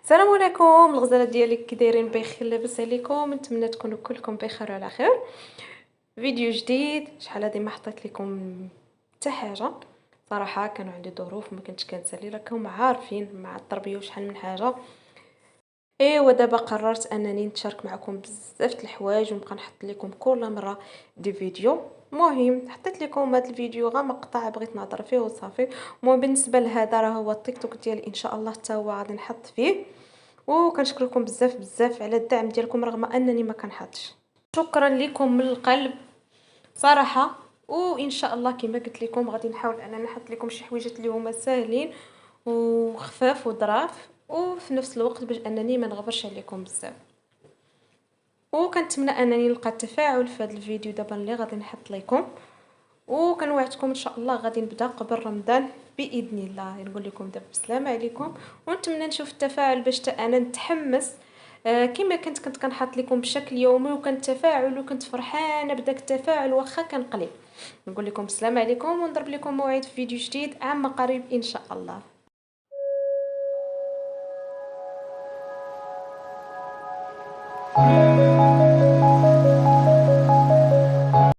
السلام عليكم الغزالات ديالي، كي دايرين؟ بخير لاباس عليكم؟ نتمنى تكونوا كلكم بخير وعلى خير. فيديو جديد. شحال هادي ما حطيت لكم حتى حاجه صراحه، كانوا عندي ظروف ما كنتش كنسالي، راكم عارفين مع التربيه وشحال من حاجه. ايوا دابا قررت انني نتشارك معكم بزاف د الحوايج ونبقى نحط لكم كل مره دي فيديو. المهم حطيت لكم هذا الفيديو غير مقطع بغيت نهضر فيه وصافي. المهم بالنسبه لهذا راه هو التيك توك ديالي، ان شاء الله حتى هو غادي نحط فيه. وكنشكركم بزاف بزاف على الدعم ديالكم رغم انني ما كنحطش. شكرا لكم من القلب صراحه. وان شاء الله كما قلت لكم غادي نحاول انني نحط لكم شي حويجات اللي هما ساهلين وخفاف وظراف، وفي نفس الوقت باش انني ما نغبرش عليكم بزاف. وكنتمنى انني نلقى التفاعل في هذا الفيديو دابا اللي غادي نحط لكم. وكنوعدكم ان شاء الله غادي نبدا قبل رمضان باذن الله. نقول لكم دابا السلام عليكم، ونتمنى نشوف التفاعل باش حتى انا نتحمس. كما كنت كنحط لكم بشكل يومي، وكان تفاعل وكنت فرحانه بداك التفاعل واخا كان قليل. نقول لكم السلام عليكم، ونضرب لكم موعد في فيديو جديد عما قريب ان شاء الله.